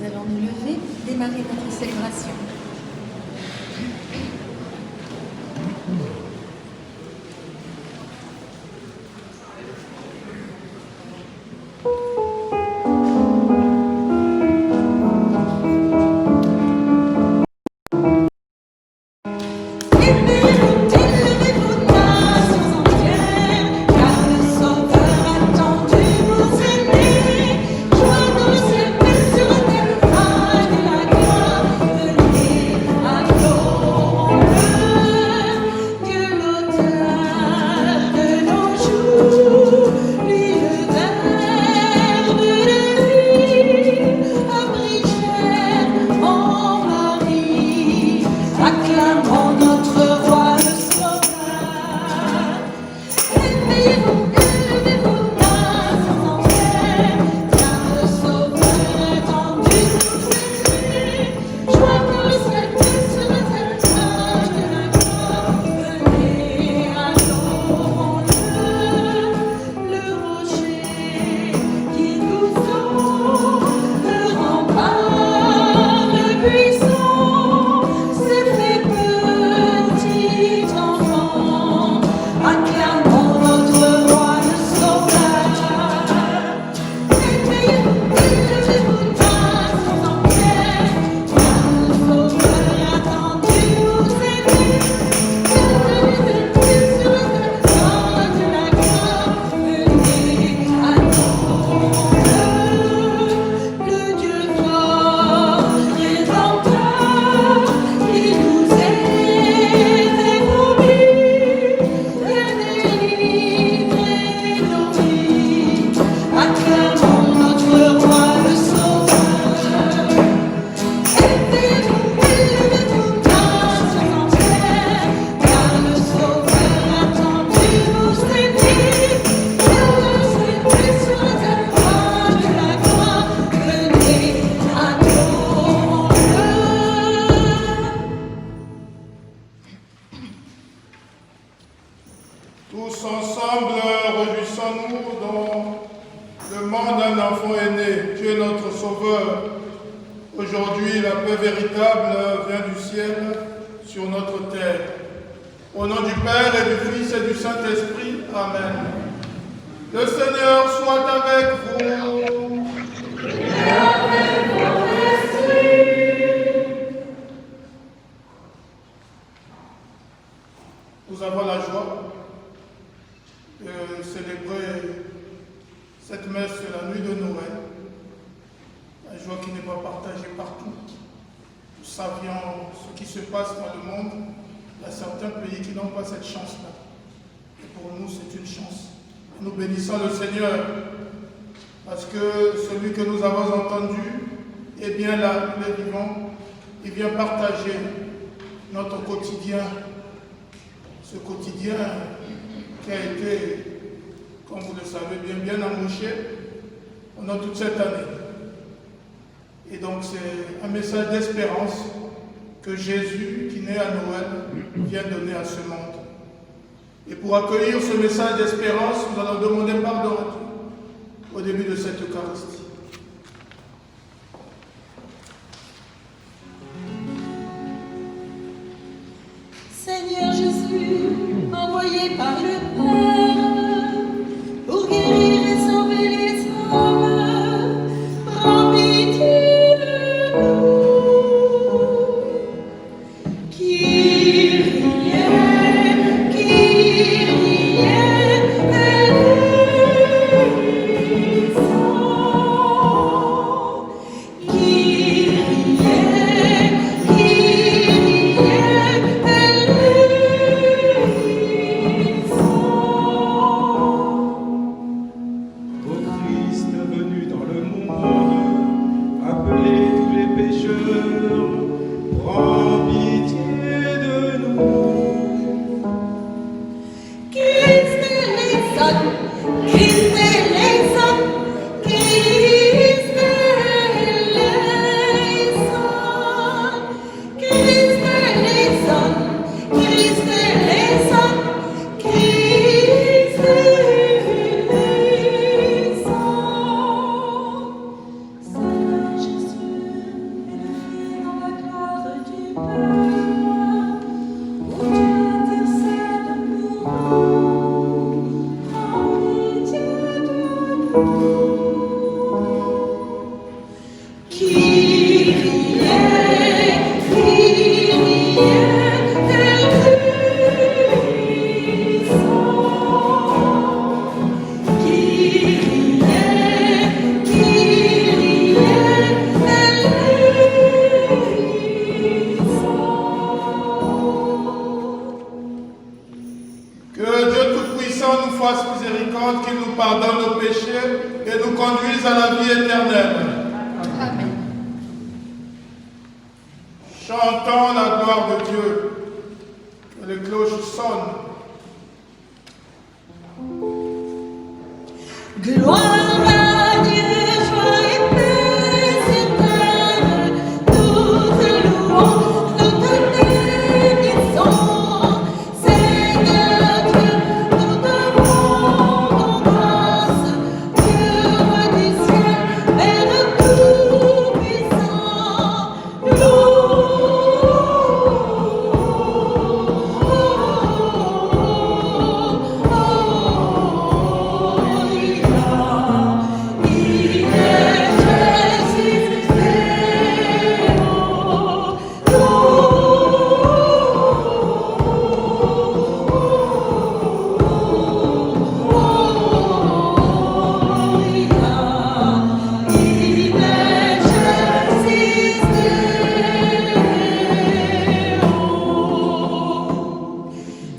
allons nous lever, démarrer notre célébration. Tous ensemble, réjouissons-nous dans le monde d'un enfant est né, Dieu notre Sauveur. Aujourd'hui, la paix véritable vient du ciel sur notre terre. Au nom du Père et du Fils et du Saint-Esprit, Amen. Le Seigneur soit avec vous. Et avec votre esprit. Nous avons la joie de célébrer cette messe la nuit de Noël. La joie qui n'est pas partagée partout. Nous savions ce qui se passe dans le monde. Il y a certains pays qui n'ont pas cette chance-là. Et pour nous, c'est une chance. Et nous bénissons le Seigneur parce que celui que nous avons entendu est bien là, il est vivant. Il vient partager notre quotidien. Ce quotidien qui a été, comme vous le savez, bien amoché pendant toute cette année. Et donc c'est un message d'espérance que Jésus, qui naît à Noël, vient donner à ce monde. Et pour accueillir ce message d'espérance, nous allons demander pardon à Dieu au début de cette Eucharistie. Seigneur Jésus, envoyé par le Père pour guérir et sauver les hommes, prends pitié de nous. Kyrie, Kyrie, éleison. Kyrie, Kyrie, éleison. chantant la gloire de Dieu, que les cloches sonnent. Gloire à Dieu, joie et paix sur terre, toute louange, toute bénédiction. Seigneur Dieu, nous te rendons grâce, Dieu du ciel, Père tout-puissant.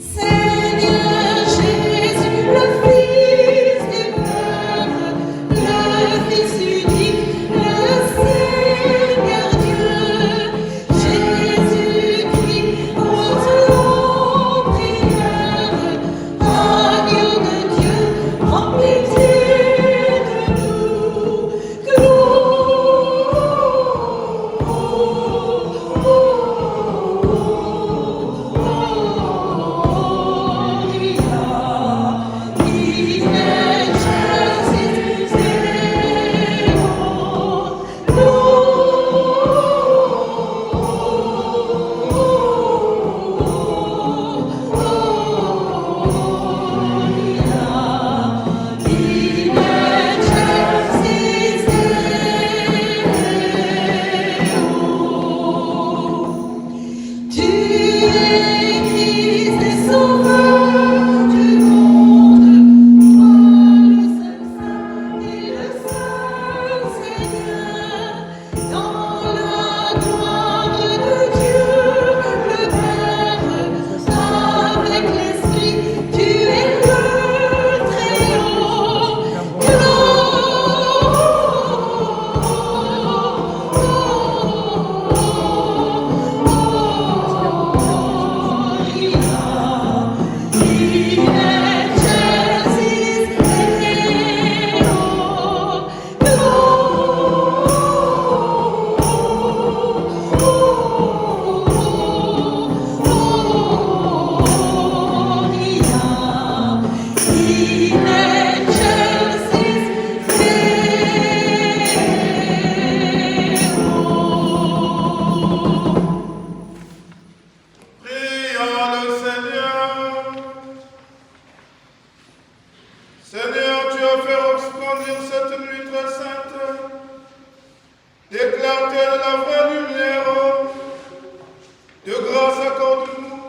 Seigneur Jésus, le Fils du Père, le Fils unique, le Seigneur Dieu, Jésus-Christ, notre prière, agneau de Dieu, prends pitié de nous. Tu es Christ et Sauveur du monde, toi le seul Saint et le seul Seigneur, dans la gloire de Dieu le Père, avec l'Esprit, tu es le Très-Haut. Prions le Seigneur. Seigneur, tu as fait resplendir cette nuit très sainte, l'éclairté de la vraie lumière. De grâce accorde-nous,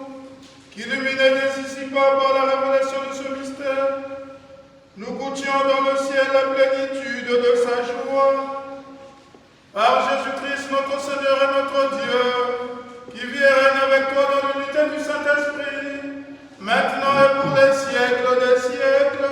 qu'illuminés dès ici par la révélation de ce mystère, nous goûtions dans le ciel la plénitude de sa joie. Par Jésus-Christ, notre Seigneur et notre Dieu, qui vit et règne avec toi dans l'unité du Saint-Esprit, maintenant et pour les siècles des siècles.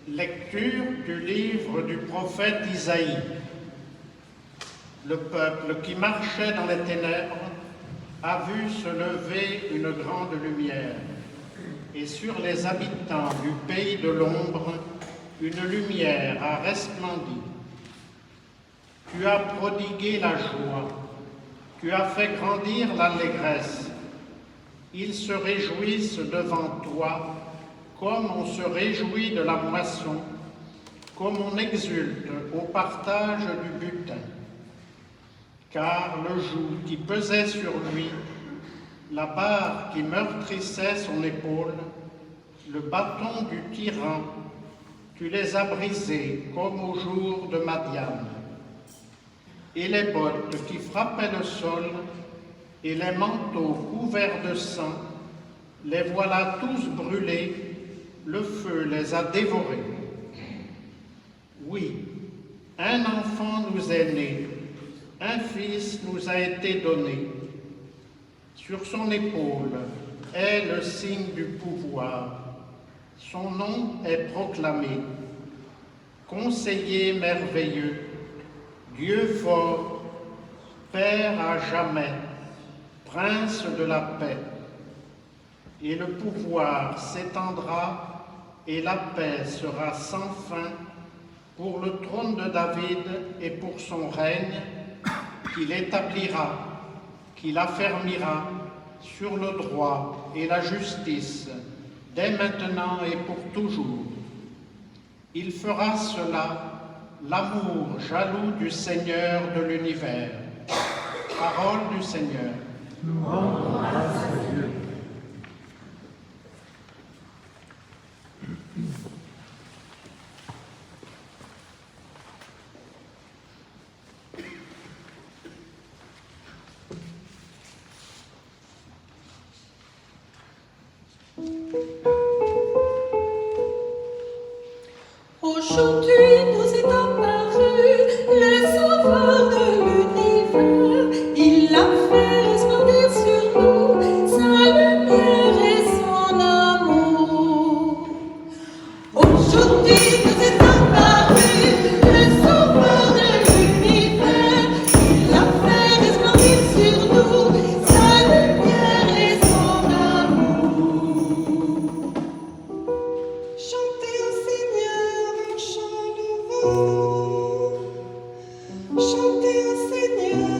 Lecture du livre du prophète Isaïe. Le peuple qui marchait dans les ténèbres a vu se lever une grande lumière, et sur les habitants du pays de l'ombre, une lumière a resplendi. Tu as prodigué la joie, tu as fait grandir l'allégresse. Ils se réjouissent devant toi, comme on se réjouit de la moisson, comme on exulte au partage du butin. Car le joug qui pesait sur lui, la barre qui meurtrissait son épaule, le bâton du tyran, tu les as brisés comme au jour de Madian. et les bottes qui frappaient le sol, et les manteaux couverts de sang, les voilà tous brûlés, le feu les a dévorés. Oui, un enfant nous est né, un fils nous a été donné. Sur son épaule est le signe du pouvoir. Son nom est proclamé. Conseiller merveilleux, Dieu fort, Père à jamais, Prince de la paix. Et le pouvoir s'étendra et la paix sera sans fin pour le trône de David et pour son règne, qu'il établira, qu'il affermira sur le droit et la justice, dès maintenant et pour toujours. Il fera cela, l'amour jaloux du Seigneur de l'univers. Parole du Seigneur. Nous rendons grâce à Dieu. Aujourd'hui nous est apparu le Sauveur de l'univers. Il a fait resplendir sur nous sa lumière et son amour. Aujourd'hui nous est apparu le Sauveur de l'univers. Il a fait resplendir sur nous sa lumière et son amour. Chantez au Seigneur un chant nouveau. Chantez au Seigneur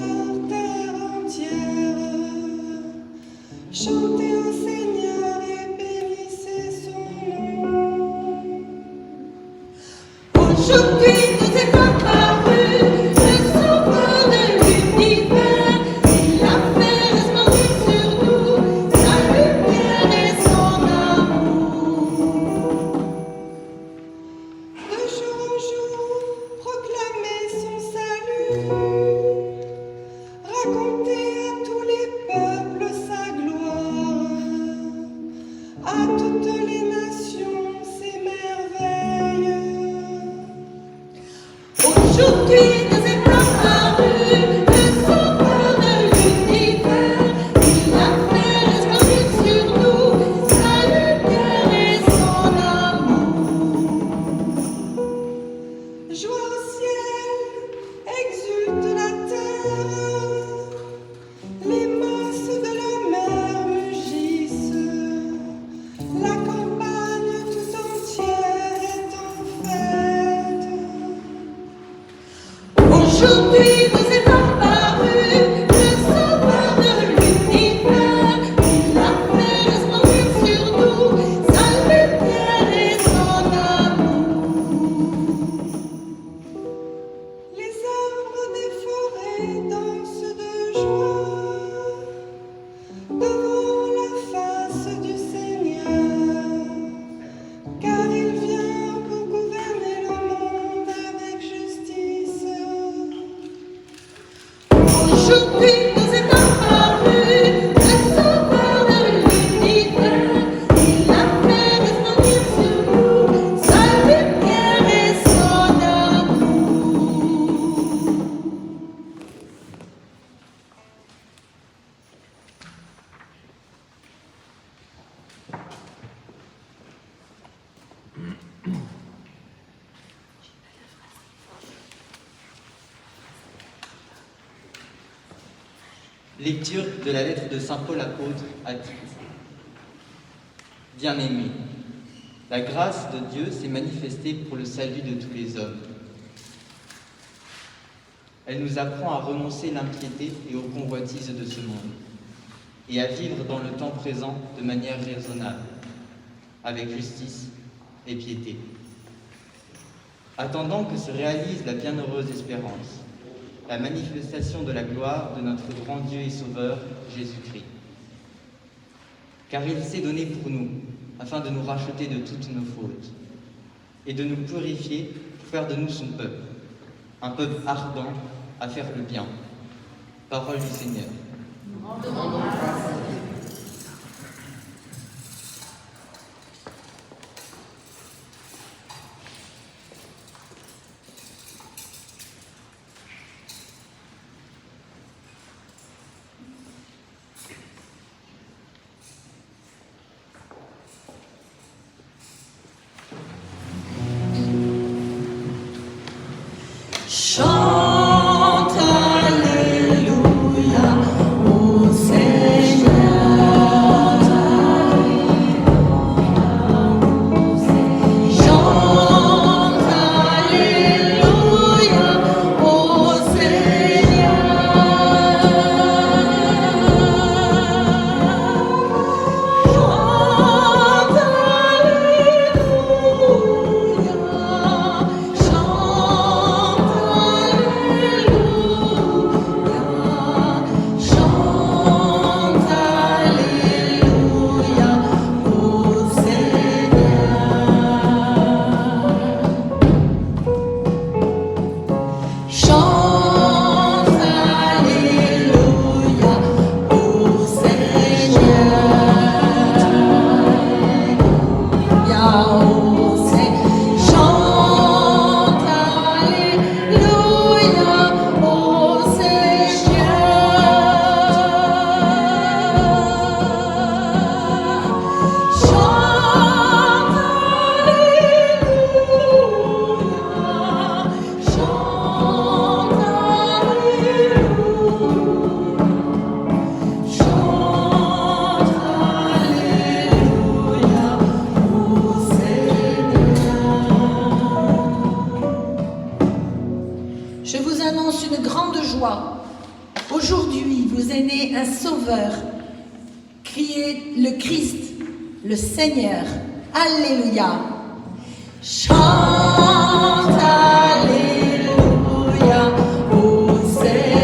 terre entière. Chantez au Seigneur et bénissez son nom. Aujourd'hui nous est apparu le Sauveur de l'univers. Il a fait resplendir sur nous sa lumière et son amour. De jour en jour, proclamez son salut. Racontez à tous les peuples sa gloire. À toutes les nations ses merveilles. Aujourd'hui nous est apparu le Sauveur de l'univers. Il a fait resplendir sur nous sa lumière et son amour. Joie au ciel, exulte la terre. Les masses de la mer mugissent. La campagne tout entière est en fête. Aujourd'hui nous est apparu le Sauveur de l'univers. Il a fait resplendir sur nous sa lumière et son amour. Les arbres des forêts dansent de joie devant la face du Seigneur, car il vient pour gouverner le monde avec justice. Aujourd'hui nous est apparu le Sauveur de l'univers. Il a fait resplendir sur nous sa lumière et son amour. Lecture de la lettre de saint Paul apôtre à Tite. Bien-aimés, la grâce de Dieu s'est manifestée pour le salut de tous les hommes. Elle nous apprend à renoncer l'impiété et aux convoitises de ce monde, et à vivre dans le temps présent de manière raisonnable, avec justice et piété, attendant que se réalise la bienheureuse espérance, la manifestation de la gloire de notre grand Dieu et Sauveur, Jésus-Christ. Car il s'est donné pour nous, afin de nous racheter de toutes nos fautes, et de nous purifier pour faire de nous son peuple, un peuple ardent à faire le bien. Parole du Seigneur. Chante Alléluia au Seigneur. Chante Alléluia au Seigneur. Chante Alléluia. Je vous annonce une grande joie. Aujourd'hui, vous est né un sauveur, qui est le Christ, le Seigneur. Alléluia. Chante Alléluia au Seigneur.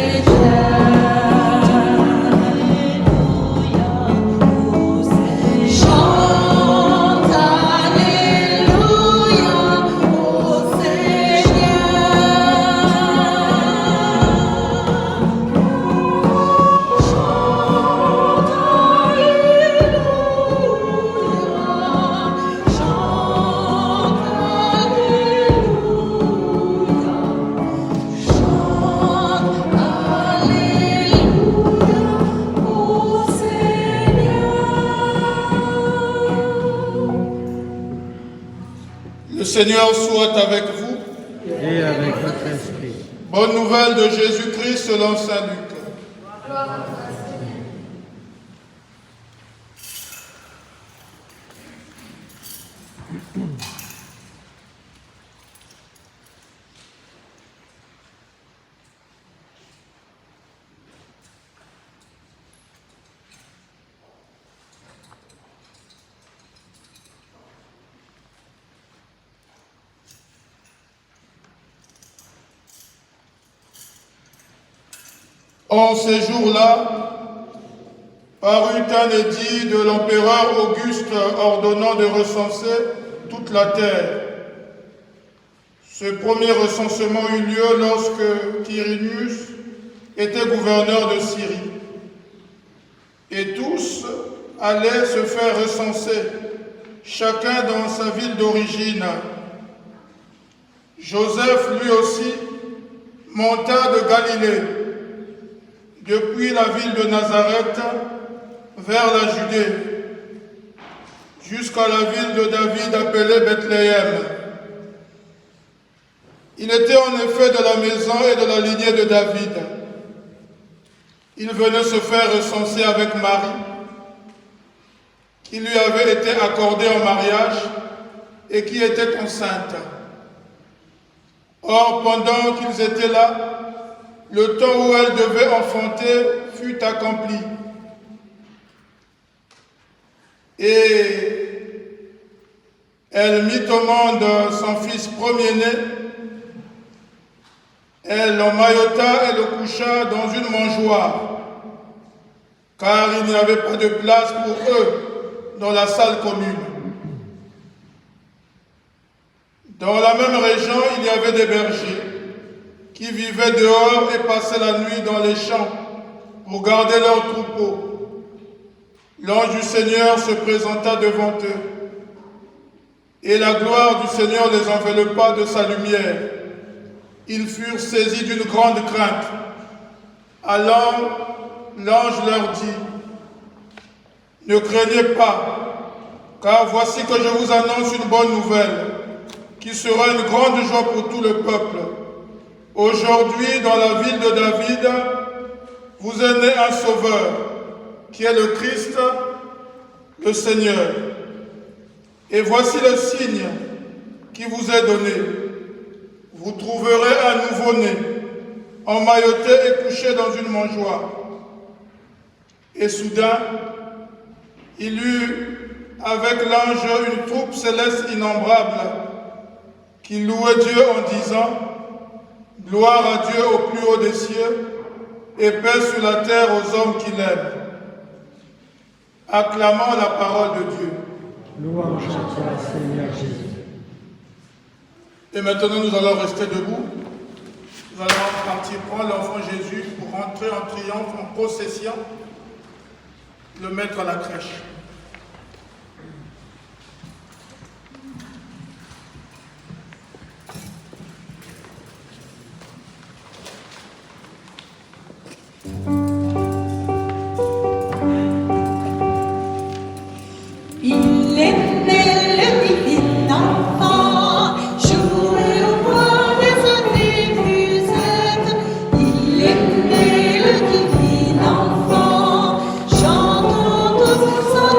Chante Alléluia au Le Seigneur soit avec vous. Et avec votre esprit. Bonne nouvelle de Jésus-Christ selon saint Luc. En ces jours-là, parut un édit de l'empereur Auguste ordonnant de recenser toute la terre. Ce premier recensement eut lieu lorsque Quirinius était gouverneur de Syrie. Et tous allaient se faire recenser, chacun dans sa ville d'origine. Joseph, lui aussi, monta de Galilée, depuis la ville de Nazareth vers la Judée, jusqu'à la ville de David appelée Bethléem. Il était en effet de la maison et de la lignée de David. Il venait se faire recenser avec Marie, qui lui avait été accordée en mariage et qui était enceinte. Or, pendant qu'ils étaient là, le temps où elle devait enfanter fut accompli. Et elle mit au monde son fils premier-né. Elle l'emmaillota et le coucha dans une mangeoire, car il n'y avait pas de place pour eux dans la salle commune. Dans la même région, il y avait des bergers qui vivaient dehors et passaient la nuit dans les champs pour garder leurs troupeaux. L'ange du Seigneur se présenta devant eux, et la gloire du Seigneur les enveloppa de sa lumière. Ils furent saisis d'une grande crainte. Alors l'ange leur dit, « Ne craignez pas, car voici que je vous annonce une bonne nouvelle, qui sera une grande joie pour tout le peuple. Aujourd'hui, dans la ville de David, vous est né un sauveur, qui est le Christ, le Seigneur. Et voici le signe qui vous est donné. Vous trouverez un nouveau-né, emmailloté et couché dans une mangeoire. » Et soudain, il eut avec l'ange une troupe céleste innombrable qui louait Dieu en disant « Gloire à Dieu au plus haut des cieux et paix sur la terre aux hommes qui l'aiment. » Acclamons la parole de Dieu. Louange à toi, Seigneur Jésus. Et maintenant, nous allons rester debout. Nous allons partir prendre l'enfant Jésus pour rentrer en triomphe, en procession, le mettre à la crèche. Il est né le divin enfant, joué au bois des années musettes. Il est né le divin enfant, chantons tous ensemble.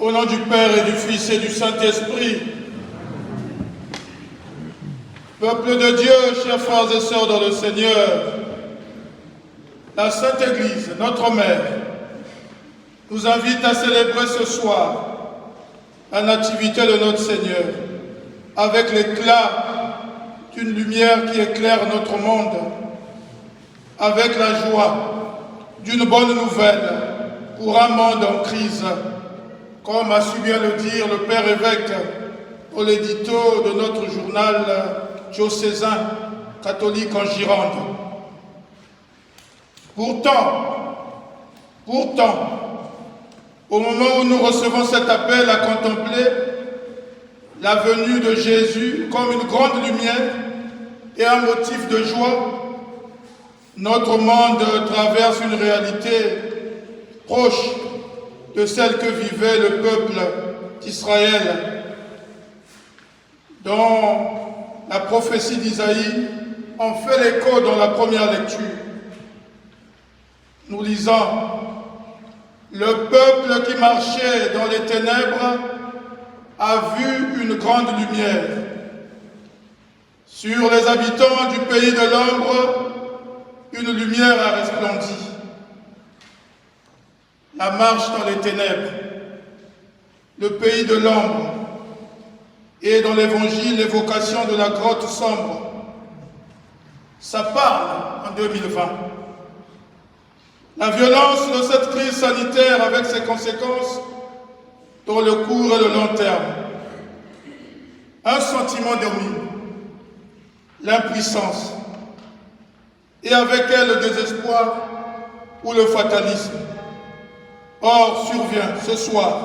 Au nom du Père et du Fils et du Saint-Esprit. Peuple de Dieu, chers frères et sœurs dans le Seigneur, la Sainte Église, notre Mère, nous invite à célébrer ce soir la nativité de notre Seigneur avec l'éclat d'une lumière qui éclaire notre monde, avec la joie d'une bonne nouvelle pour un monde en crise, comme a su bien le dire le Père évêque au l'édito de notre journal diocésain catholique en Gironde. Pourtant, au moment où nous recevons cet appel à contempler la venue de Jésus comme une grande lumière et un motif de joie, notre monde traverse une réalité proche de celle que vivait le peuple d'Israël, dont la prophétie d'Isaïe en fait l'écho dans la première lecture. Nous lisons « Le peuple qui marchait dans les ténèbres a vu une grande lumière. Sur les habitants du pays de l'ombre, une lumière a resplendi. » La marche dans les ténèbres, le pays de l'ombre, et dans l'Évangile, l'évocation de la grotte sombre. Ça parle en 2020. La violence de cette crise sanitaire avec ses conséquences dans le court et le long terme. Un sentiment domine, l'impuissance, et avec elle le désespoir ou le fatalisme. Or survient ce soir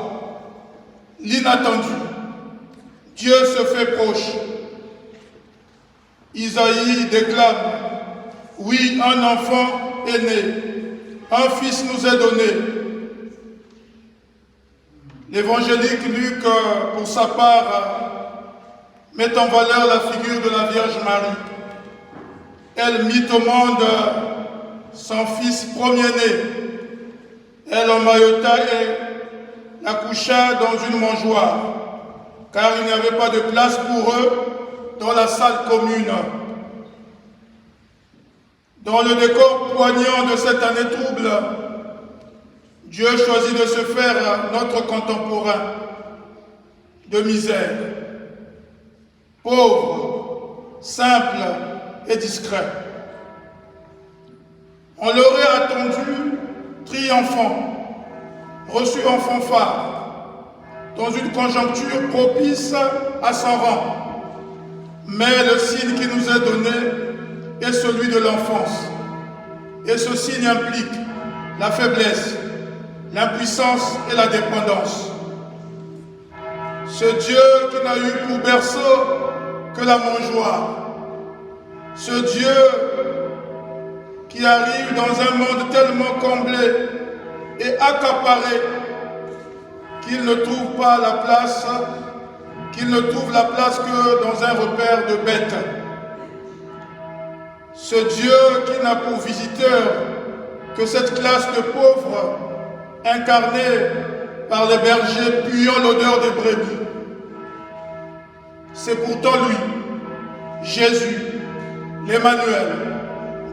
l'inattendu. Dieu se fait proche. Isaïe déclame « Oui, un enfant est né, un fils nous est donné. » L'évangélique Luc, pour sa part, met en valeur la figure de la Vierge Marie. Elle mit au monde son fils premier-né. Elle emmaillota et l'accoucha dans une mangeoire, car il n'y avait pas de place pour eux dans la salle commune. Dans le décor poignant de cette année trouble, Dieu choisit de se faire notre contemporain de misère, pauvre, simple et discret. On l'aurait attendu triomphant, reçu en fanfare, dans une conjoncture propice à son rang. Mais le signe qui nous est donné est celui de l'enfance. Et ce signe implique la faiblesse, l'impuissance et la dépendance. Ce Dieu qui n'a eu pour berceau que la mangeoire. Ce Dieu qui arrive dans un monde tellement comblé et accaparé qu'il ne trouve pas la place, qu'il ne trouve la place que dans un repère de bêtes. Ce Dieu qui n'a pour visiteur que cette classe de pauvres incarnée par les bergers puant l'odeur des brebis. C'est pourtant lui, Jésus, l'Emmanuel,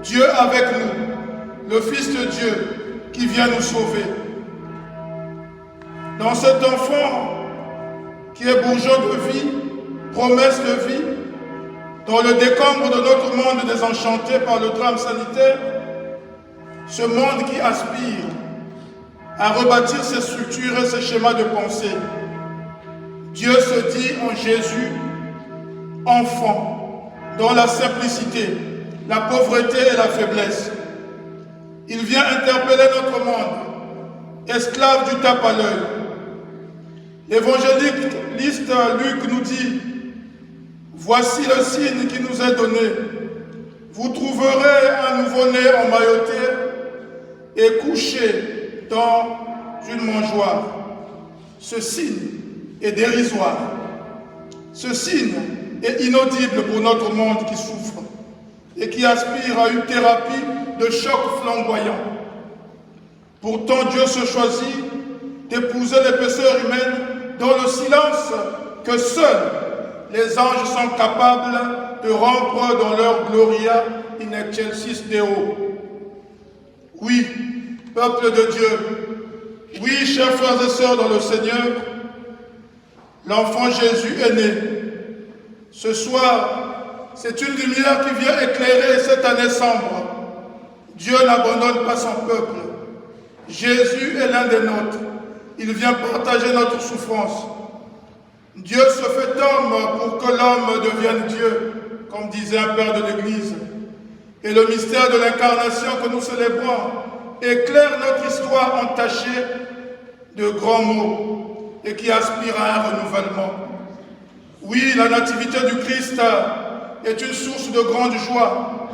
Dieu avec nous, le Fils de Dieu qui vient nous sauver. Dans cet enfant qui est bourgeon de vie, promesse de vie, dans le décombre de notre monde désenchanté par le drame sanitaire, ce monde qui aspire à rebâtir ses structures et ses schémas de pensée, Dieu se dit en Jésus, enfant, dans la simplicité, la pauvreté et la faiblesse. Il vient interpeller notre monde, esclave du tape à l'œil. L'évangéliste Luc nous dit « Voici le signe qui nous est donné. Vous trouverez un nouveau-né emmailloté et couché dans une mangeoire. » Ce signe est dérisoire. Ce signe est inaudible pour notre monde qui souffre et qui aspire à une thérapie de choc flamboyant. Pourtant, Dieu se choisit d'épouser l'épaisseur humaine dans le silence que seuls les anges sont capables de rompre dans leur Gloria in excelsis Deo. Oui, peuple de Dieu, oui, chers frères et sœurs dans le Seigneur, l'enfant Jésus est né. Ce soir, c'est une lumière qui vient éclairer cette année sombre. Dieu n'abandonne pas son peuple. Jésus est l'un des nôtres. Il vient partager notre souffrance. Dieu se fait homme pour que l'homme devienne Dieu, comme disait un père de l'Église. Et le mystère de l'incarnation que nous célébrons éclaire notre histoire entachée de grands mots et qui aspire à un renouvellement. Oui, la nativité du Christ est une source de grande joie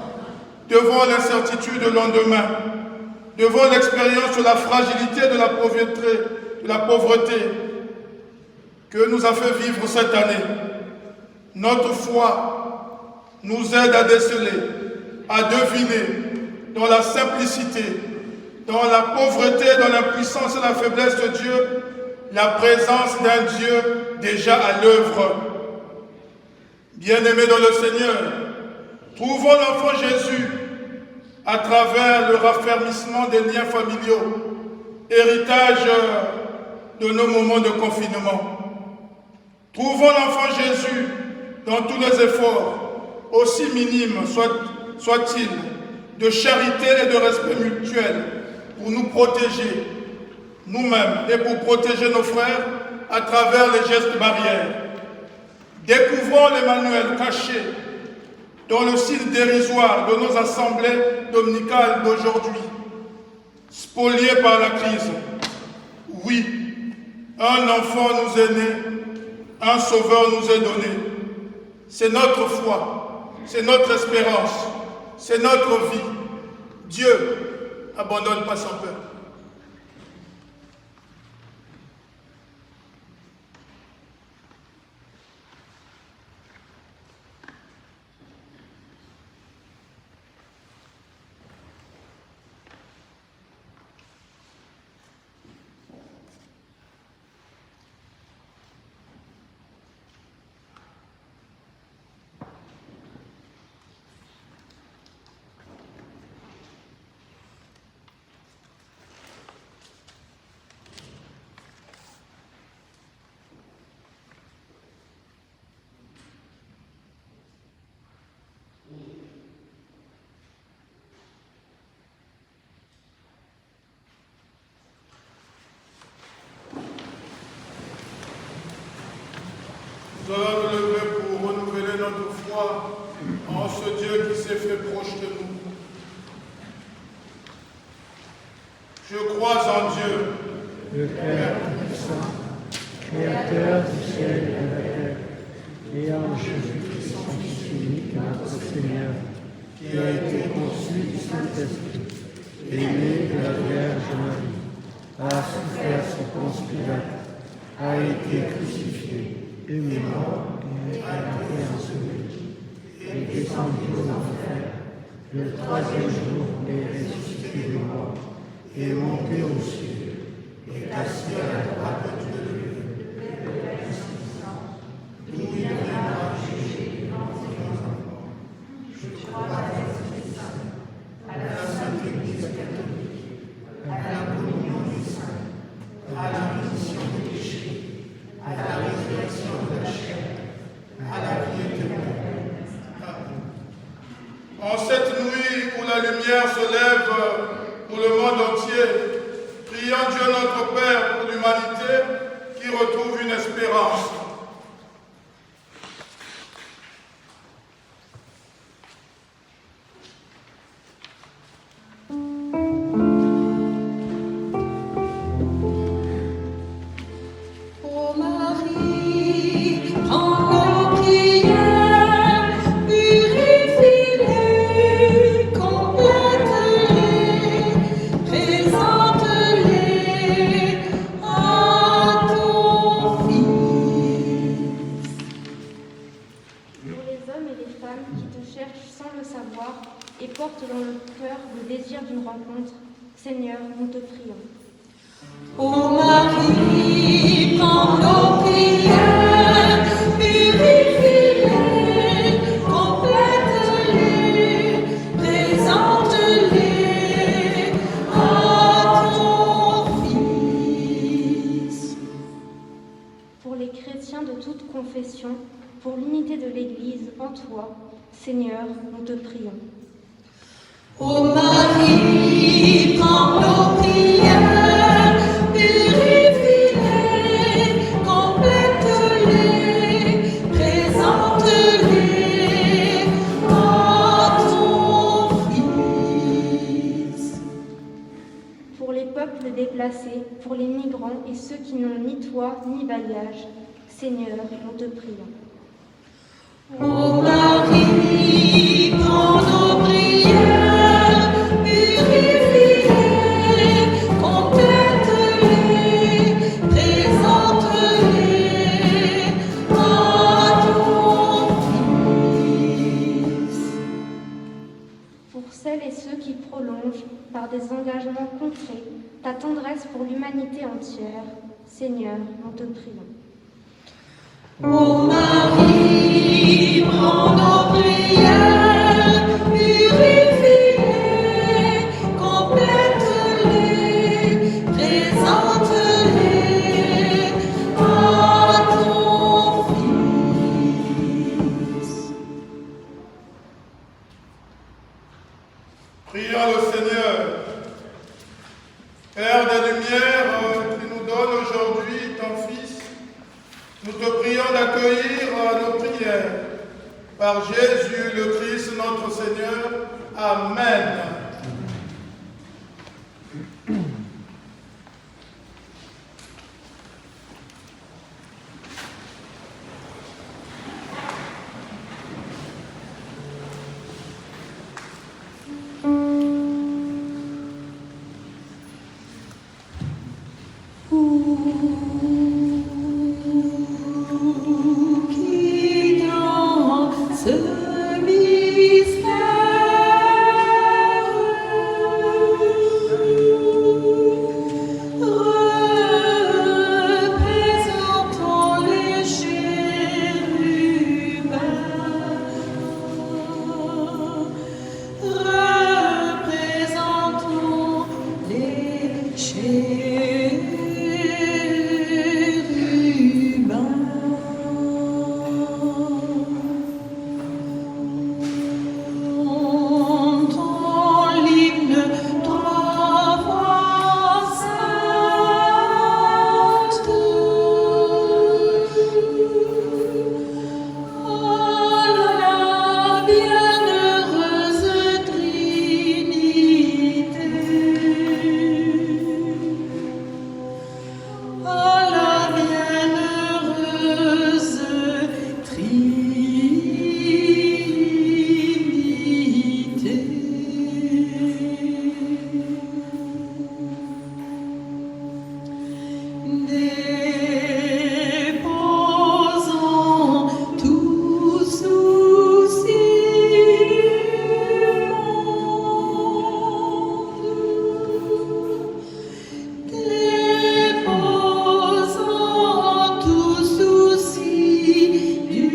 devant l'incertitude du lendemain, devant l'expérience de la fragilité de la pauvreté que nous a fait vivre cette année. Notre foi nous aide à déceler, à deviner dans la simplicité, dans la pauvreté, dans l'impuissance et la faiblesse de Dieu, la présence d'un Dieu déjà à l'œuvre. Bien-aimés dans le Seigneur, trouvons l'enfant Jésus à travers le raffermissement des liens familiaux, héritage de nos moments de confinement. Trouvons l'enfant Jésus dans tous les efforts, aussi minimes soient-ils, de charité et de respect mutuel, pour nous protéger nous-mêmes et pour protéger nos frères à travers les gestes barrières. Découvrons l'Emmanuel caché dans le signe dérisoire de nos assemblées dominicales d'aujourd'hui, spoliées par la crise. Oui, un enfant nous est né, un sauveur nous est donné. C'est notre foi, c'est notre espérance, c'est notre vie. Dieu n'abandonne pas son peuple. Nous allons nous lever pour renouveler notre foi en ce Dieu qui s'est fait proche de nous. Je crois en Dieu, le Père Tout-Puissant, Créateur du ciel et de la terre, et en Jésus-Christ, son Fils unique, notre Seigneur, qui a été conçu du Saint-Esprit, et né de la Vierge Marie, a souffert sous Ponce Pilate, a été crucifié, est mort et a été enseveli, est descendu aux enfers, le troisième jour est ressuscité des morts, est monté aux cieux, est assis à la droite de Dieu, le Père Tout-Puissant, d'où il viendra juger les vivants et les morts. Je crois à l'Esprit Saint, à la Sainte Église catholique, à la communion des saints, à la rémission des péchés, à la résurrection de la chair, à la vie éternelle. Amen. En cette nuit où la lumière se lève pour le monde entier, prions Dieu notre Père pour l'humanité qui retrouve une espérance. Ô Marie, prends nos prières, purifie-les, complète-les, présente-les à ton Fils. Pour les hommes et les femmes qui te cherchent sans le savoir et portent dans leur cœur le désir d'une rencontre, Seigneur, nous te prions. Ô Marie, confession, pour l'unité de l'Église en toi, Seigneur, nous te prions. Ô Marie, prends nos prières, purifie-les, complète-les, présente-les à ton Fils. Pour les peuples déplacés, pour les migrants et ceux qui n'ont ni toit ni bagage, Seigneur, nous te prions. Ô Marie, prends nos prières, purifie-les, complète-les, présente-les à ton Fils. Pour celles et ceux qui prolongent, par des engagements concrets, ta tendresse pour l'humanité entière, Seigneur, nous te prions. Ô Marie, prends nos prières, purifie-les, complète-les, présente-les à ton Fils. Prions le Seigneur. Père des Lumières, qui nous donne aujourd'hui ton Fils, nous te prions d'accueillir nos prières. Par Jésus le Christ, notre Seigneur. Amen. Qui dans ce mystère représentons les chérubins, représentons les chérubins. Entends l'hymne trois fois sainte. À la bienheureuse Trinité. À la bienheureuse Trinité. Déposons tout souci du monde. Déposons tout souci du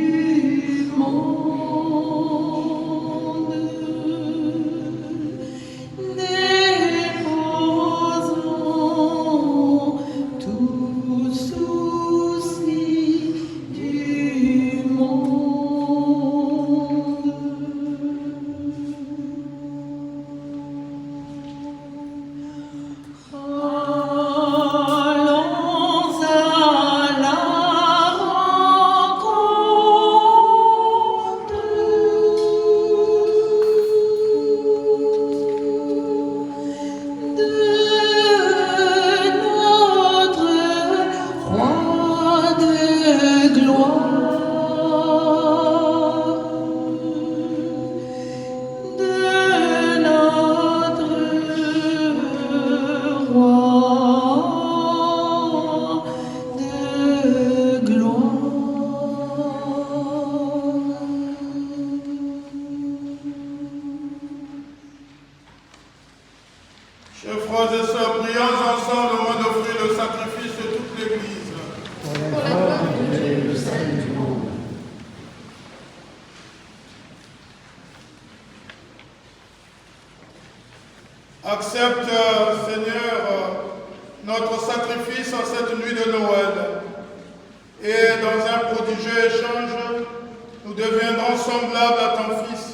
monde. Déposons tout souci du monde. Allons à la rencontre de notre Roi de gloire, de notre Roi de gloire. Chers frères et sœurs, prions ensemble au moment d'offrir le sacrifice de toute l'Église. Pour la gloire de Dieu et le salut du monde. Accepte, Seigneur, notre sacrifice en cette nuit de Noël. Et dans un prodigieux échange, nous deviendrons semblables à ton Fils,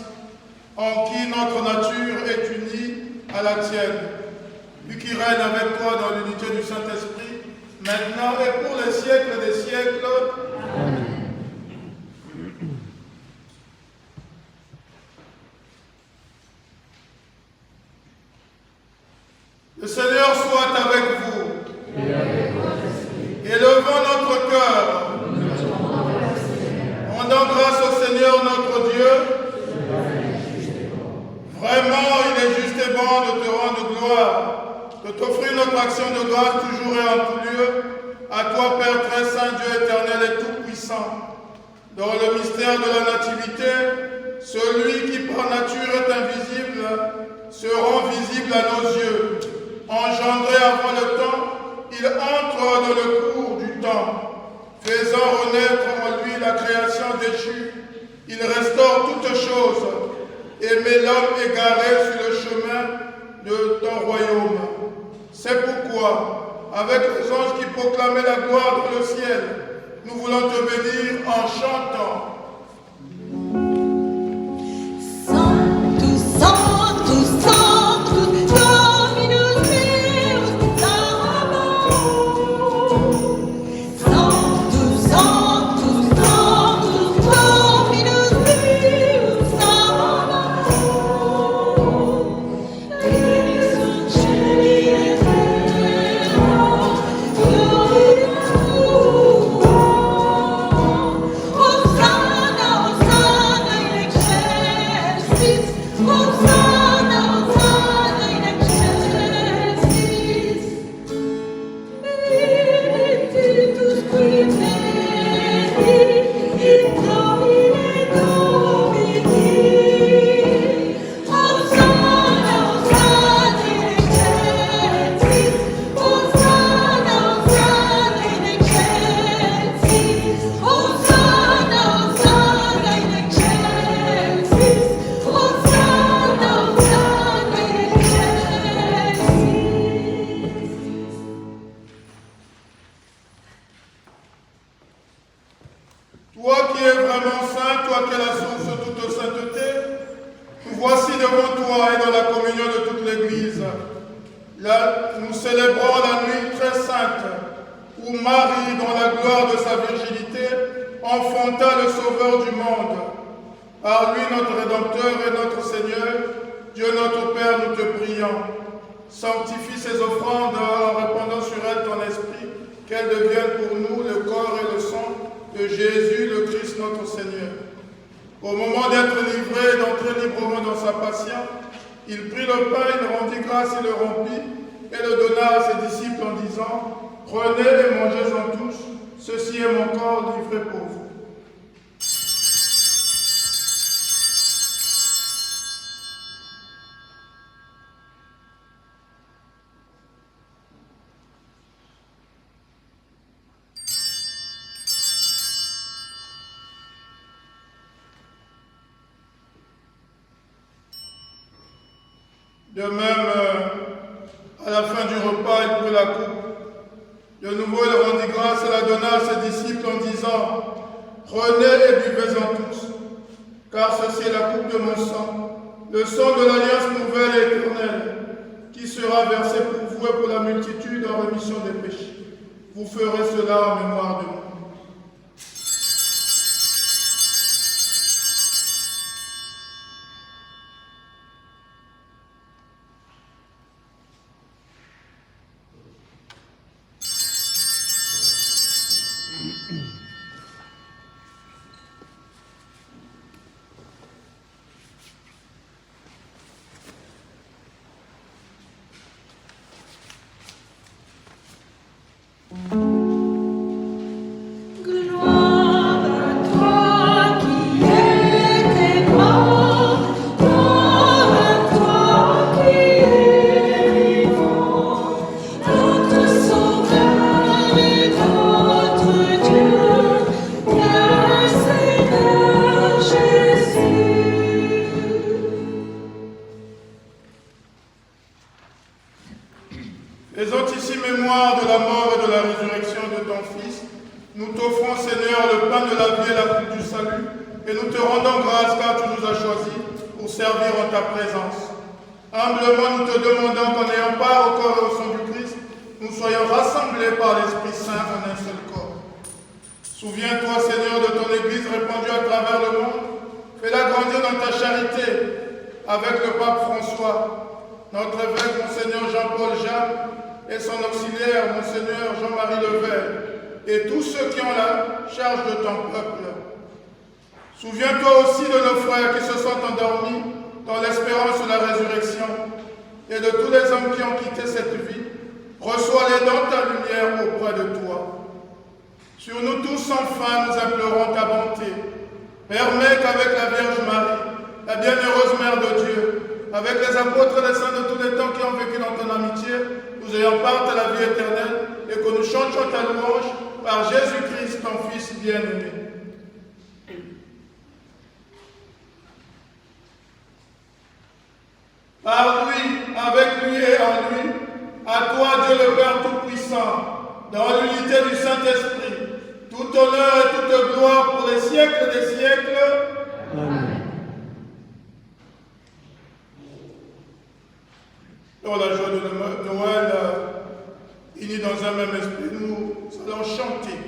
en qui notre nature est unie à la tienne. Lui qui règne avec toi dans l'unité du Saint-Esprit, maintenant et pour les siècles des siècles. Amen. Le Seigneur soit avec vous. Et avec votre esprit, Élevons notre cœur. Rendons grâce au Seigneur notre Dieu. Vraiment, il est juste et bon de te rendre gloire, de t'offrir notre action de grâce toujours et en tout lieu, à toi, Père très saint, Dieu éternel et tout-puissant. Dans le mystère de la Nativité, celui qui par nature est invisible se rend visible à nos yeux. Engendré avant le temps, il entre dans le cours du temps, faisant renaître en lui la création déchue. Il restaure toutes choses et met l'homme égaré sur le chemin de ton royaume. C'est pourquoi, avec les anges qui proclamaient la gloire dans le ciel, nous voulons te bénir en chantant. Sanctus, Sanctus, Sanctus, Dominus Deus Sabaoth. Sanctus, Sanctus, Sanctus, Dominus Deus Sabaoth. Deus in cieli et terra, gloria tua. Hosanna, Hosanna in excelsis, Hosanna, Hosanna in excelsis. Benedictus qui venit in nomine Domini. Hosanna, Hosanna in excelsis, Hosanna, Hosanna in excelsis. Hosanna, Hosanna in excelsis, Hosanna, Hosanna in excelsis. Toi qui es vraiment saint, toi qui es la source de toute sainteté, nous voici devant toi et dans la communion de toute l'Église. Là, nous célébrons la nuit très sainte, où Marie, dans la gloire de sa virginité, enfanta le Sauveur du monde. Par lui, notre Rédempteur et notre Seigneur, Dieu notre Père, nous te prions. Sanctifie ces offrandes en répandant sur elles ton esprit, qu'elles deviennent pour nous le corps et le sang de Jésus, le Christ, notre Seigneur. Au moment d'être livré et d'entrer librement dans sa passion, il prit le pain, il rendit grâce, il le rompit et le donna à ses disciples en disant: Prenez et mangez-en tous, ceci est mon corps livré pour vous. De même, à la fin du repas, il prit la coupe. De nouveau, il rendit grâce et la donna à ses disciples en disant: Prenez et buvez-en tous, car ceci est la coupe de mon sang, le sang de l'alliance nouvelle et éternelle, qui sera versé pour vous et pour la multitude en rémission des péchés. Vous ferez cela en mémoire de moi. Gloire à toi qui étais mort, gloire à toi qui es vivant, notre Sauveur et notre Dieu, bien Seigneur Jésus. Faisons ici mémoire de la mort et de la résurrection de ton Fils, Nous t'offrons, Seigneur, le pain de la vie et la coupe du salut, et nous te rendons grâce car tu nous as choisis pour servir en ta présence. Humblement, nous te demandons qu'en ayant part au corps et au sang du Christ, nous soyons rassemblés par l'Esprit Saint en un seul corps. Souviens-toi, Seigneur, de ton Église répandue à travers le monde. Fais-la grandir dans ta charité avec le pape François, notre évêque, Monseigneur Jean-Paul Jeanne, et son auxiliaire, Monseigneur Jean-Marie Levert, et tous ceux qui ont la charge de ton peuple. Souviens-toi aussi de nos frères qui se sont endormis dans l'espérance de la résurrection, et de tous les hommes qui ont quitté cette vie. Reçois-les dans ta lumière auprès de toi. Sur nous tous, enfin, nous implorons ta bonté. Permets qu'avec la Vierge Marie, la bienheureuse Mère de Dieu, avec les apôtres et les saints de tous les temps qui ont vécu dans ton amitié, nous ayons part à la vie éternelle et que nous chantions ta louange par Jésus-Christ, ton Fils bien-aimé. Par lui, avec lui et en lui, à toi, Dieu le Père Tout-Puissant, dans l'unité du Saint-Esprit, tout honneur et toute gloire pour les siècles des siècles. Amen. Dans la joie de Noël, unis dans un même esprit, nous allons chanter.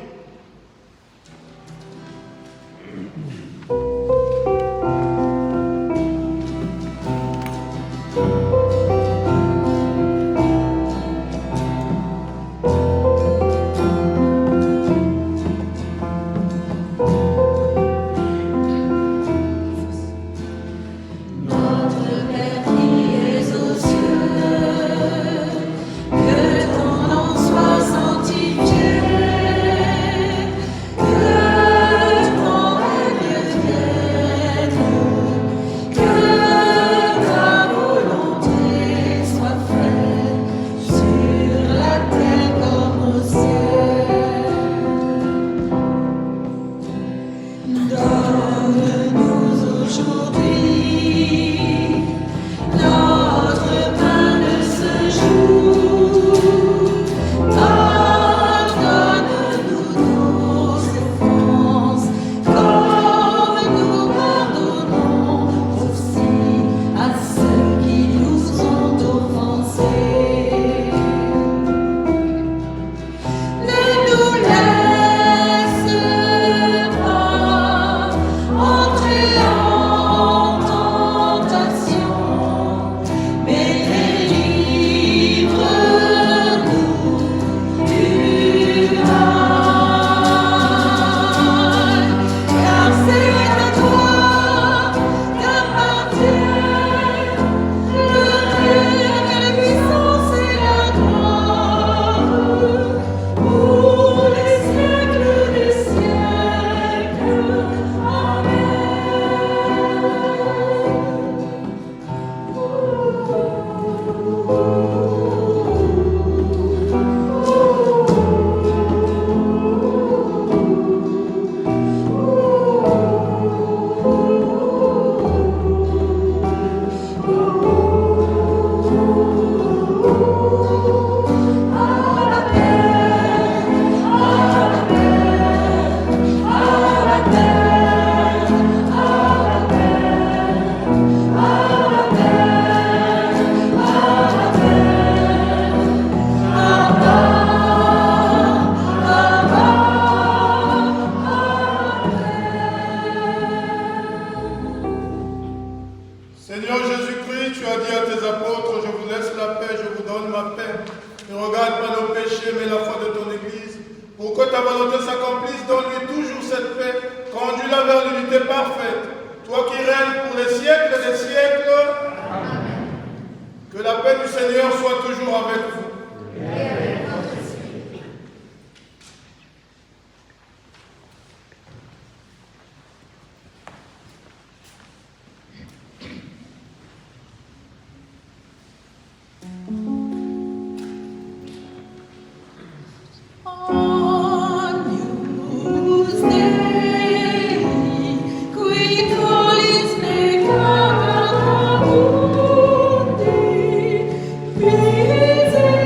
Seigneur Jésus-Christ, tu as dit à tes apôtres, je vous laisse la paix, je vous donne ma paix. Ne regarde pas nos péchés, mais la foi de ton Église. Pour que ta volonté s'accomplisse, donne-lui toujours cette paix, conduis-la vers l'unité parfaite. Toi qui règnes pour les siècles des siècles. Amen. Que la paix du Seigneur soit toujours avec vous. Amen. Peace.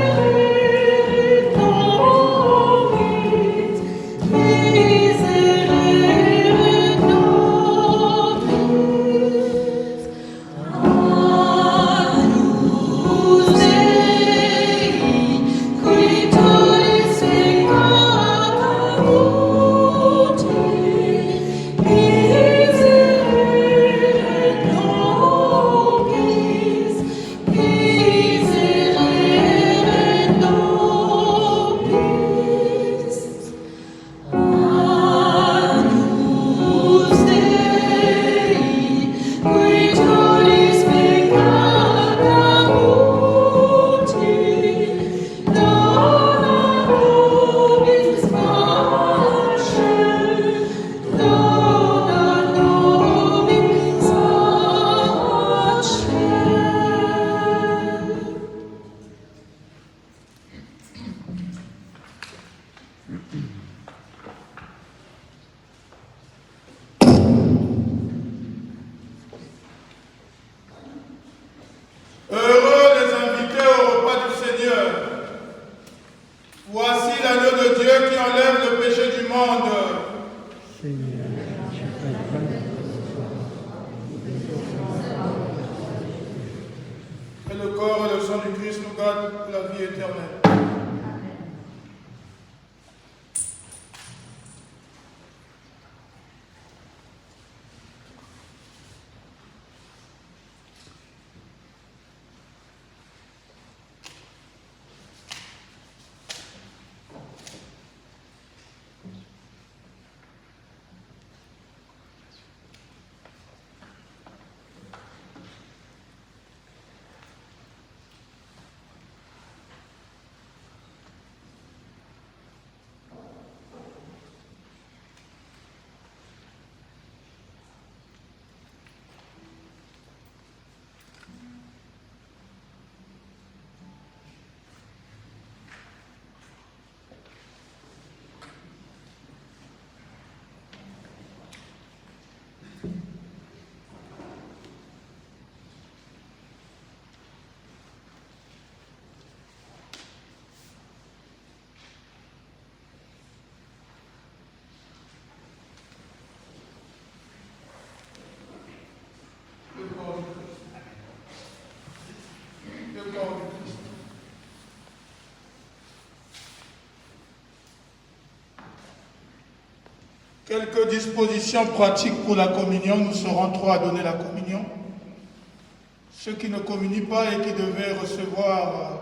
Voici l'agneau de Dieu qui enlève le péché du monde. Seigneur, je suis pas digne Que le corps et le sang du Christ nous gardent pour la vie éternelle. Quelques dispositions pratiques pour la communion. Nous serons 3 à donner la communion. Ceux qui ne communient pas et qui devaient recevoir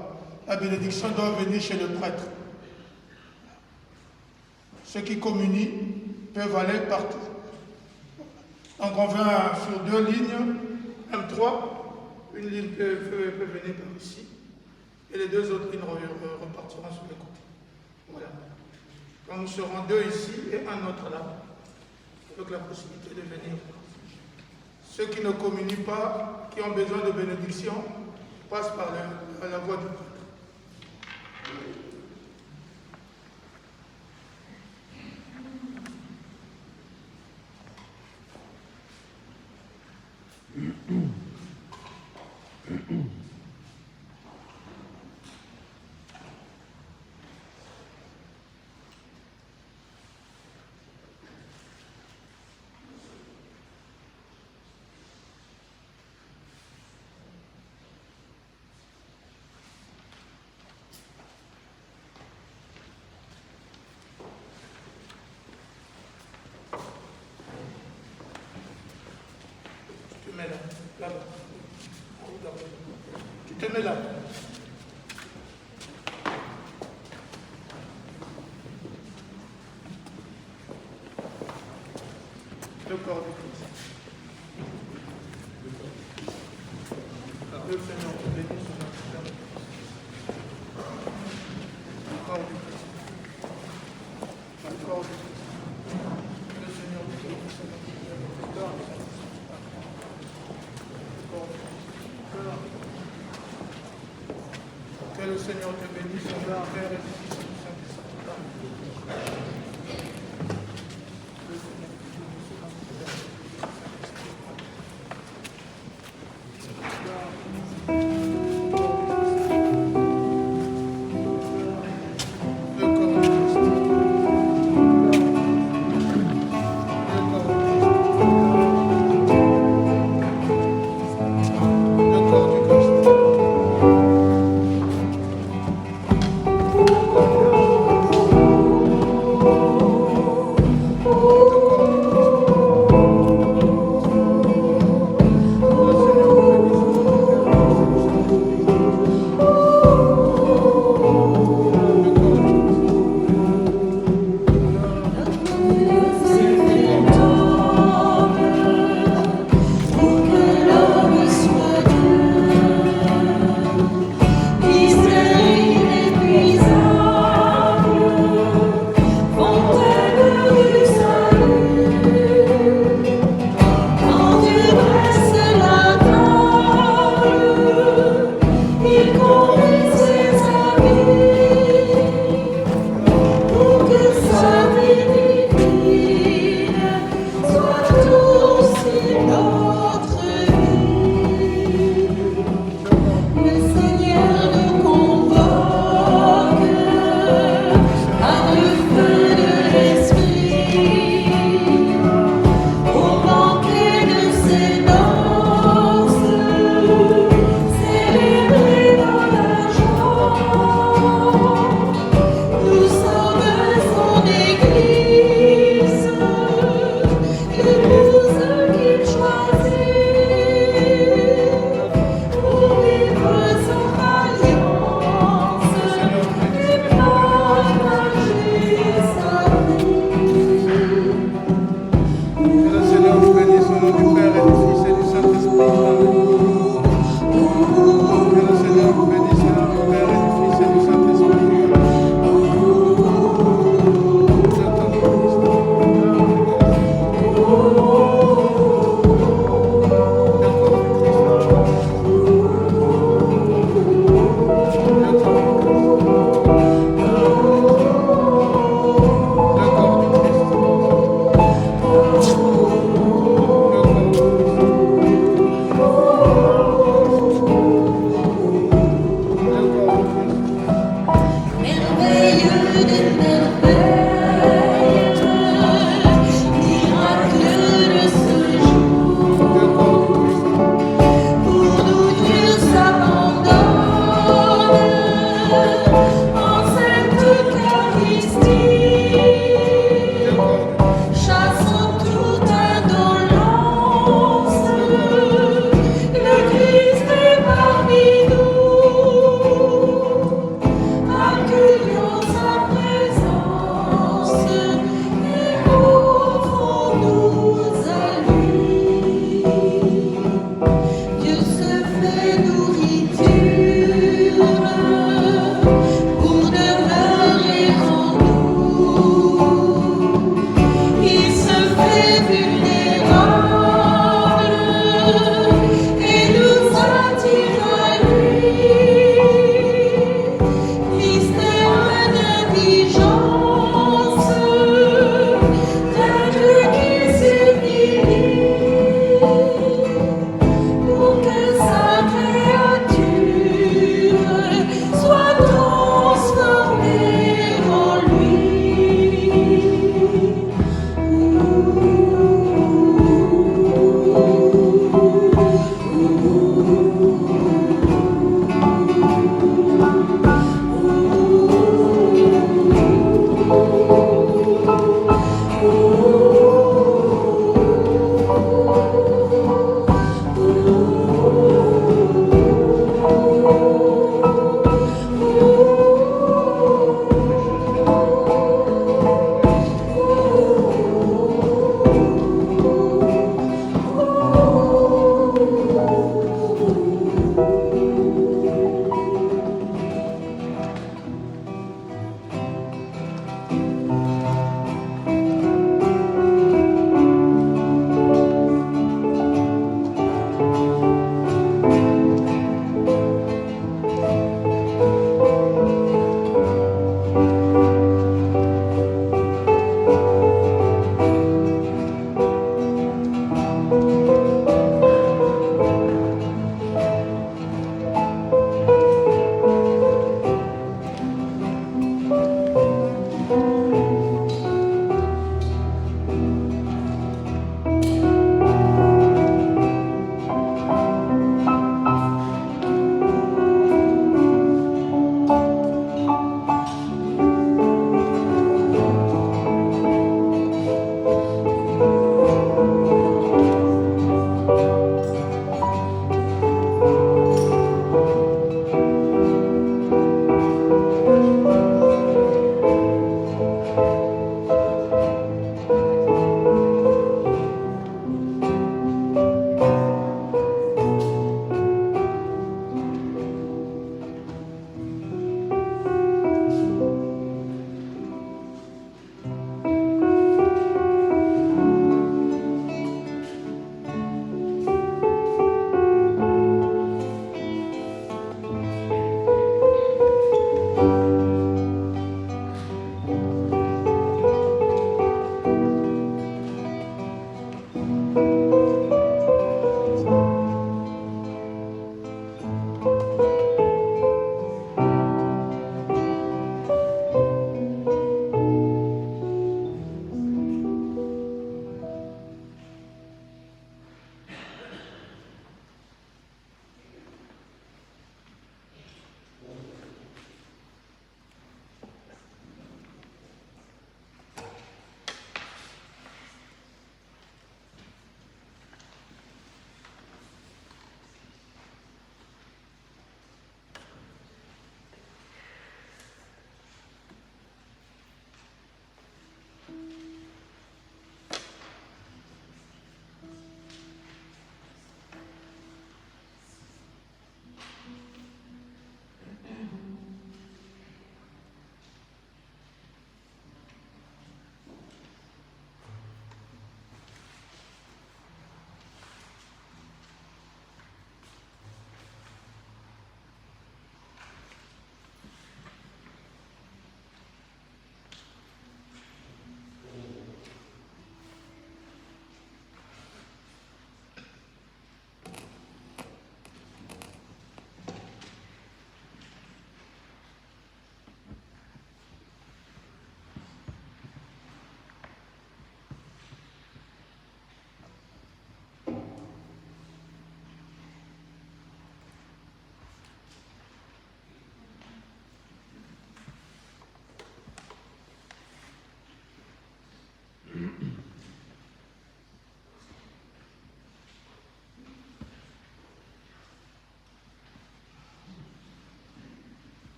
la bénédiction doivent venir chez le prêtre. Ceux qui communient peuvent aller partout. Donc on va sur 2 lignes, même 3. Une ligne peut venir par ici. Et les 2 autres lignes repartiront sur les côtés. Voilà. Donc nous serons 2 ici et un autre là, avec la possibilité de venir. Ceux qui ne communient pas, qui ont besoin de bénédiction, passent par la voie du prêtre. Tu te mets là, là-bas. Tu te mets là. Le corps du Christ. Le Seigneur te bénisse sur notre terre. Le corps du Christ. Le corps du Christ. Le Seigneur te bénisse sur notre terre. Le corps du Christ. Que le Seigneur te bénisse, au Père et au Fils et au Saint-Esprit. Le corps du Christ.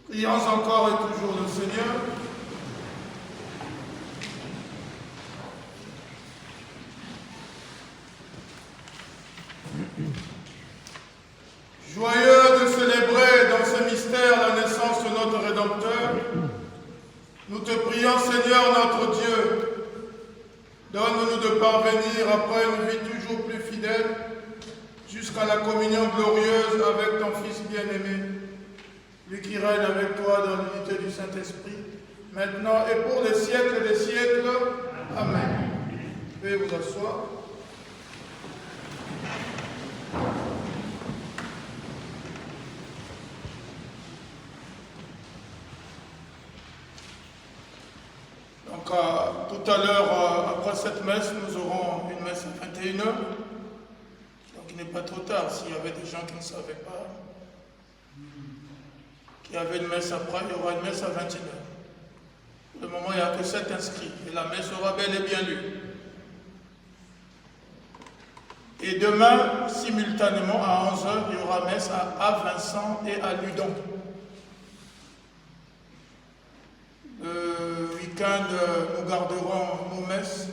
Prions encore et toujours le Seigneur. Joyeux de célébrer dans ce mystère la naissance de notre Rédempteur, nous te prions, Seigneur notre Dieu, donne-nous de parvenir après une vie toujours plus fidèle jusqu'à la communion glorieuse avec ton Fils bien-aimé, lui qui règne avec toi dans l'unité du Saint-Esprit, maintenant et pour les siècles des siècles. Amen. Veuillez vous asseoir. Donc, tout à l'heure, après cette messe, nous aurons une messe à 21h. Donc, il n'est pas trop tard. S'il y avait des gens qui ne savaient pas qu'il y avait une messe après, il y aura une messe à 21h. Pour le moment, il n'y a que 7 inscrits. Et la messe sera bel et bien lue. Et demain, simultanément, à 11h, il y aura messe à Vincent et à Ludon. Le week-end, nous garderons nos messes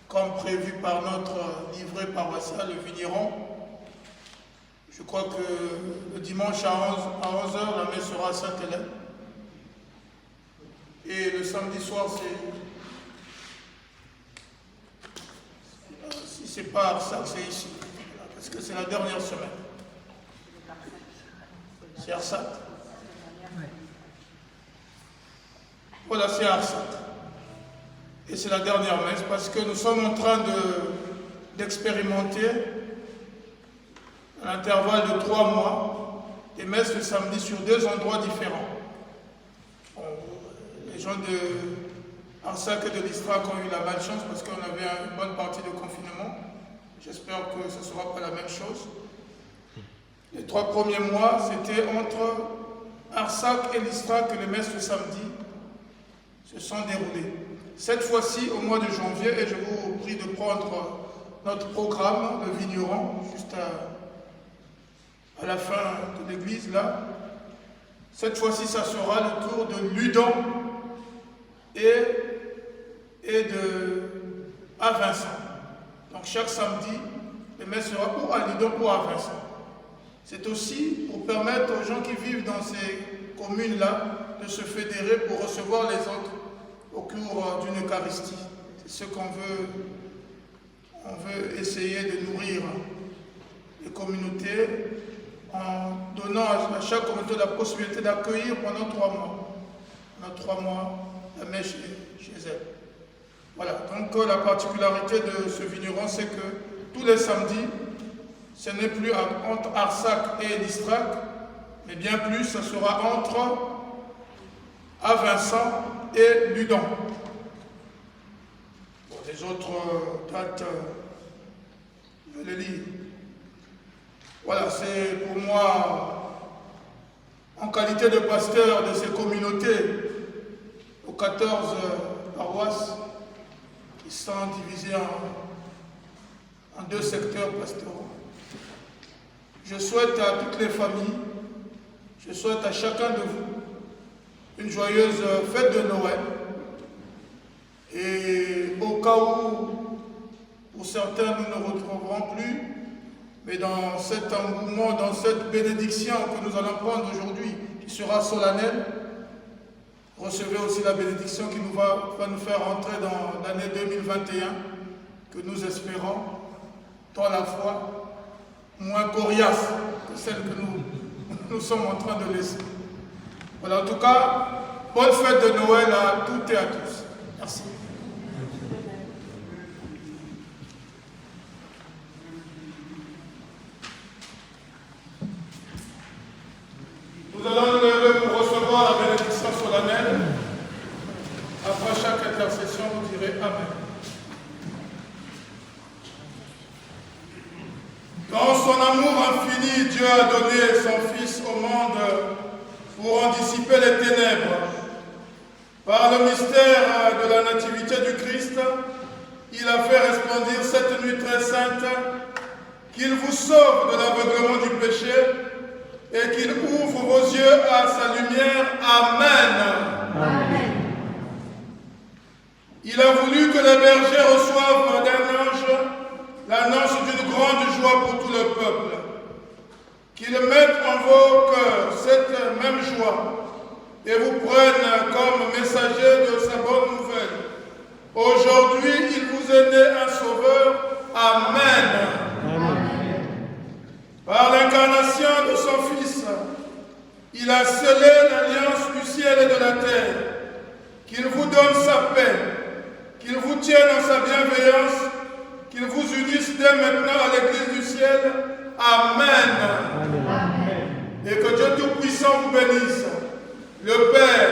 comme prévu par notre livret paroissial, le Vigneron. Je crois que le dimanche à 11h, la messe sera à Sainte-Hélène. Et le samedi soir, si c'est pas Arsac, c'est ici. Parce que c'est la dernière semaine. C'est Arsac. Voilà, c'est Arsac. Et c'est la dernière messe parce que nous sommes en train d'expérimenter à l'intervalle de 3 mois des messes le samedi sur 2 endroits différents. Bon, les gens de Arsac et de l'Istrac ont eu la malchance parce qu'on avait une bonne partie de confinement. J'espère que ce ne sera pas la même chose. Les 3 premiers mois, c'était entre Arsac et l'Istrac que les messes le samedi se sont déroulées. Cette fois-ci, au mois de janvier, et je vous prie de prendre notre programme, le Vigneron, juste à la fin de l'église, là. Cette fois-ci, ça sera le tour de Ludon et à Vincent. Donc chaque samedi, le messe sera ou à Ludon ou à Vincent. C'est aussi pour permettre aux gens qui vivent dans ces communes-là de se fédérer pour recevoir les autres au cours d'une Eucharistie. C'est ce qu'on veut. On veut essayer de nourrir les communautés en donnant à chaque communauté la possibilité d'accueillir pendant 3 mois. Pendant 3 mois, la messe chez elle. Voilà, donc la particularité de ce vigneron, c'est que tous les samedis, ce n'est plus entre Arsac et l'Istrac, mais bien plus, ce sera entre à Vincent et Ludon. Bon, les autres dates, je vais les lire. Voilà, c'est pour moi, en qualité de pasteur de ces communautés, aux 14 paroisses qui sont divisées en 2 secteurs pastoraux. Je souhaite à toutes les familles, je souhaite à chacun de vous une joyeuse fête de Noël. Et au cas où, pour certains, nous ne retrouverons plus, mais dans cet engouement, dans cette bénédiction que nous allons prendre aujourd'hui, qui sera solennelle, recevez aussi la bénédiction qui va nous faire entrer dans l'année 2021, que nous espérons, dans la foi, moins coriace que celle que nous sommes en train de laisser. Voilà, en tout cas, bonne fête de Noël à toutes et à tous. Merci. Nous allons nous lever pour recevoir la bénédiction solennelle. vous direz Amen. Dans son amour infini, Dieu a donné son Fils au monde pour en dissiper les ténèbres. Par le mystère de la nativité du Christ, il a fait resplendir cette nuit très sainte, qu'il vous sauve de l'aveuglement du péché et qu'il ouvre vos yeux à sa lumière. Amen. Amen. Il a voulu que les bergers reçoivent d'un ange l'annonce d'une grande joie pour tout le peuple. Qu'il mette en vos cœurs cette même joie et vous prenne comme messager de sa bonne nouvelle. Aujourd'hui, il vous est né un sauveur. Amen. Amen. Par l'incarnation de son Fils, il a scellé l'alliance du ciel et de la terre. Qu'il vous donne sa paix, qu'il vous tienne en sa bienveillance, qu'il vous unisse dès maintenant à l'Église du ciel. Amen. Amen. Et que Dieu Tout-Puissant vous bénisse, le Père,